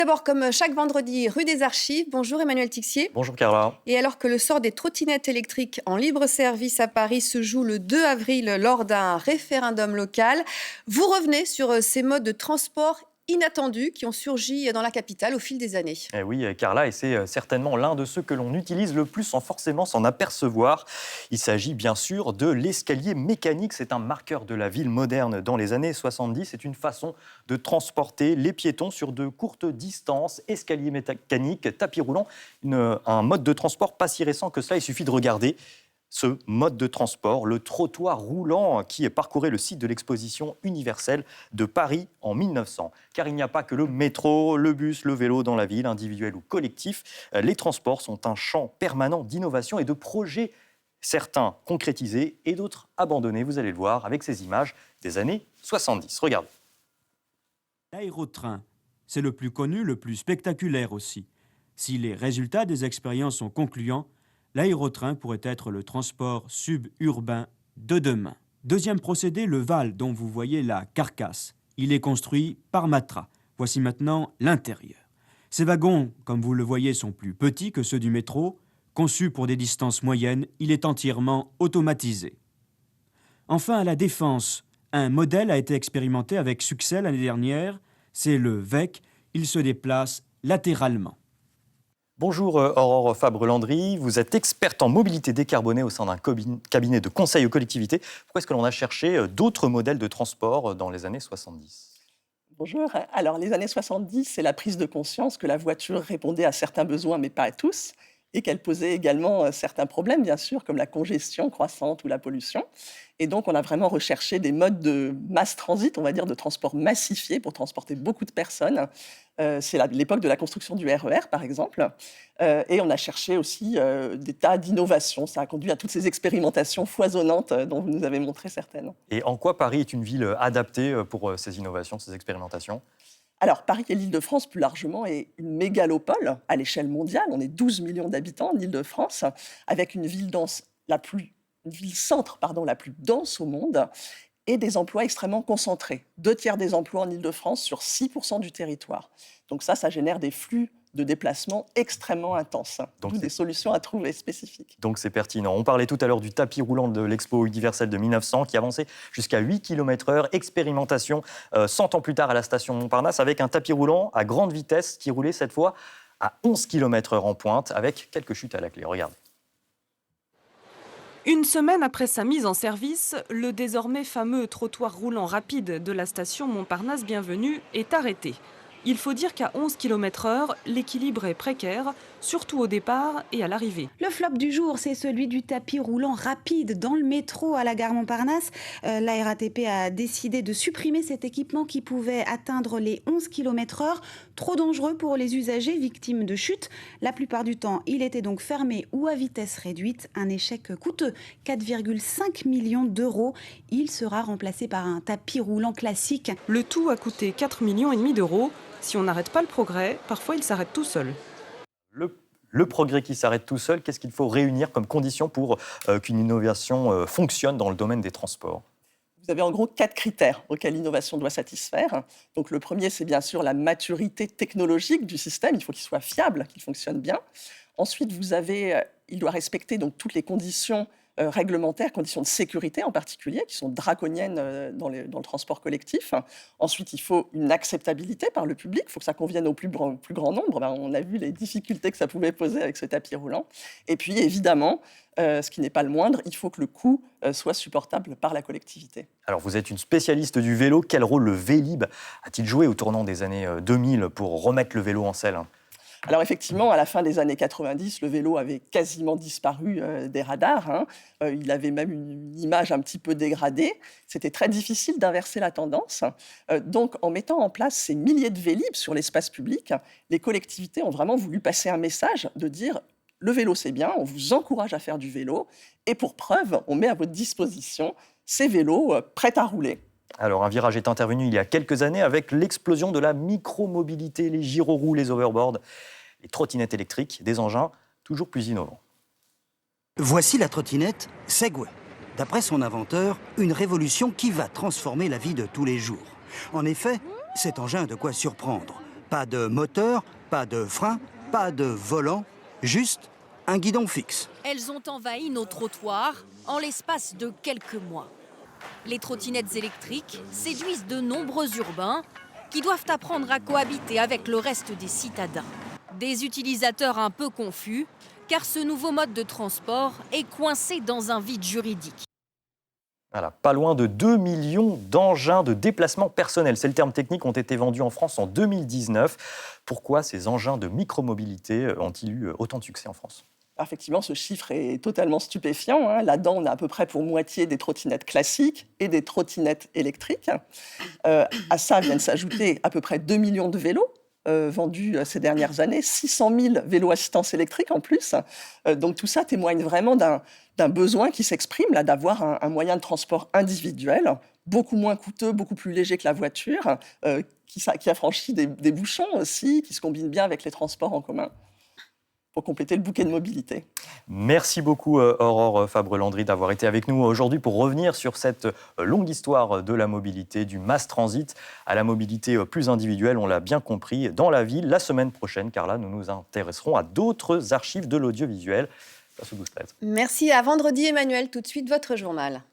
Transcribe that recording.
D'abord, comme chaque vendredi, rue des Archives. Bonjour Emmanuel Tixier. Bonjour Carla. Et alors que le sort des trottinettes électriques en libre service à Paris se joue le 2 avril lors d'un référendum local, vous revenez sur ces modes de transport inattendus qui ont surgi dans la capitale au fil des années. Eh oui, Carla, et c'est certainement l'un de ceux que l'on utilise le plus sans forcément s'en apercevoir. Il s'agit bien sûr de l'escalier mécanique. C'est un marqueur de la ville moderne dans les années 70. C'est une façon de transporter les piétons sur de courtes distances. Escalier mécanique, tapis roulant, un mode de transport pas si récent que cela. Il suffit de regarder ce mode de transport, le trottoir roulant qui parcourait le site de l'exposition universelle de Paris en 1900. Car il n'y a pas que le métro, le bus, le vélo dans la ville, individuel ou collectif. Les transports sont un champ permanent d'innovation et de projets, certains concrétisés et d'autres abandonnés. Vous allez le voir avec ces images des années 70. Regardez. L'aérotrain, c'est le plus connu, le plus spectaculaire aussi. Si les résultats des expériences sont concluants, l'aérotrain pourrait être le transport suburbain de demain. Deuxième procédé, le Val, dont vous voyez la carcasse. Il est construit par Matra. Voici maintenant l'intérieur. Ces wagons, comme vous le voyez, sont plus petits que ceux du métro. Conçu pour des distances moyennes, il est entièrement automatisé. Enfin, à la Défense, un modèle a été expérimenté avec succès l'année dernière. C'est le VEC. Il se déplace latéralement. Bonjour Aurore Fabre-Landry, vous êtes experte en mobilité décarbonée au sein d'un cabinet de conseil aux collectivités. Pourquoi est-ce que l'on a cherché d'autres modèles de transport dans les années 70 ? Bonjour. Alors, les années 70, c'est la prise de conscience que la voiture répondait à certains besoins, mais pas à tous, et qu'elle posait également certains problèmes, bien sûr, comme la congestion croissante ou la pollution. Et donc, on a vraiment recherché des modes de mass transit, on va dire, de transport massifié pour transporter beaucoup de personnes. C'est l'époque de la construction du RER, par exemple. Et on a cherché aussi des tas d'innovations. Ça a conduit à toutes ces expérimentations foisonnantes dont vous nous avez montré certaines. Et en quoi Paris est une ville adaptée pour ces innovations, ces expérimentations ? Alors, Paris et l'Île-de-France, plus largement, est une mégalopole à l'échelle mondiale. On est 12 millions d'habitants en Île-de-France, avec une ville centre la plus dense au monde et des emplois extrêmement concentrés. 2/3 des emplois en Île-de-France sur 6% du territoire. Donc ça génère des flux de déplacement extrêmement intenses. D'où des solutions à trouver spécifiques. Donc c'est pertinent. On parlait tout à l'heure du tapis roulant de l'Expo universelle de 1900 qui avançait jusqu'à 8 km/h. Expérimentation 100 ans plus tard à la station Montparnasse avec un tapis roulant à grande vitesse qui roulait cette fois à 11 km/h en pointe avec quelques chutes à la clé. Regardez. Une semaine après sa mise en service, le désormais fameux trottoir roulant rapide de la station Montparnasse Bienvenue est arrêté. Il faut dire qu'à 11 km/h, l'équilibre est précaire, surtout au départ et à l'arrivée. Le flop du jour, c'est celui du tapis roulant rapide dans le métro à la gare Montparnasse. La RATP a décidé de supprimer cet équipement qui pouvait atteindre les 11 km/h, trop dangereux pour les usagers victimes de chutes. La plupart du temps, il était donc fermé ou à vitesse réduite. Un échec coûteux, 4,5 millions d'euros. Il sera remplacé par un tapis roulant classique. Le tout a coûté 4,5 millions d'euros. Si on n'arrête pas le progrès, parfois il s'arrête tout seul. Le progrès qui s'arrête tout seul, qu'est-ce qu'il faut réunir comme condition pour qu'une innovation fonctionne dans le domaine des transports ? Vous avez en gros 4 critères auxquels l'innovation doit satisfaire. Donc le premier, c'est bien sûr la maturité technologique du système. Il faut qu'il soit fiable, qu'il fonctionne bien. Ensuite, il doit respecter donc toutes les conditions réglementaires, conditions de sécurité en particulier, qui sont draconiennes dans le transport collectif. Ensuite, il faut une acceptabilité par le public. Il faut que ça convienne au plus grand nombre. On a vu les difficultés que ça pouvait poser avec ce tapis roulant. Et puis, évidemment, ce qui n'est pas le moindre, il faut que le coût soit supportable par la collectivité. Alors, vous êtes une spécialiste du vélo. Quel rôle le Vélib a-t-il joué au tournant des années 2000 pour remettre le vélo en selle ? Alors effectivement, à la fin des années 90, le vélo avait quasiment disparu des radars. Il avait même une image un petit peu dégradée. C'était très difficile d'inverser la tendance. Donc en mettant en place ces milliers de Vélib sur l'espace public, les collectivités ont vraiment voulu passer un message de dire « le vélo c'est bien, on vous encourage à faire du vélo et pour preuve, on met à votre disposition ces vélos prêts à rouler ». Alors, un virage est intervenu il y a quelques années avec l'explosion de la micromobilité, les gyroroues, les overboards, les trottinettes électriques, des engins toujours plus innovants. Voici la trottinette Segway. D'après son inventeur, une révolution qui va transformer la vie de tous les jours. En effet, cet engin a de quoi surprendre. Pas de moteur, pas de frein, pas de volant, juste un guidon fixe. Elles ont envahi nos trottoirs en l'espace de quelques mois. Les trottinettes électriques séduisent de nombreux urbains qui doivent apprendre à cohabiter avec le reste des citadins. Des utilisateurs un peu confus, car ce nouveau mode de transport est coincé dans un vide juridique. Voilà, pas loin de 2 millions d'engins de déplacement personnel. C'est le terme technique, ont été vendus en France en 2019. Pourquoi ces engins de micromobilité ont-ils eu autant de succès en France ? Effectivement, ce chiffre est totalement stupéfiant, hein. Là-dedans, on a à peu près pour moitié des trottinettes classiques et des trottinettes électriques. À ça viennent s'ajouter à peu près 2 millions de vélos vendus ces dernières années, 600 000 vélos assistance électrique en plus. Donc tout ça témoigne vraiment d'un besoin qui s'exprime, là, d'avoir un moyen de transport individuel, beaucoup moins coûteux, beaucoup plus léger que la voiture, qui affranchit des bouchons aussi, qui se combine bien avec les transports en commun, pour compléter le bouquet de mobilité. Merci beaucoup Aurore Fabre-Landry d'avoir été avec nous aujourd'hui pour revenir sur cette longue histoire de la mobilité, du mass transit à la mobilité plus individuelle, on l'a bien compris, dans la ville. La semaine prochaine, Carla, nous nous intéresserons à d'autres archives de l'audiovisuel. Place au 12-13. Merci, à vendredi Emmanuel, tout de suite votre journal.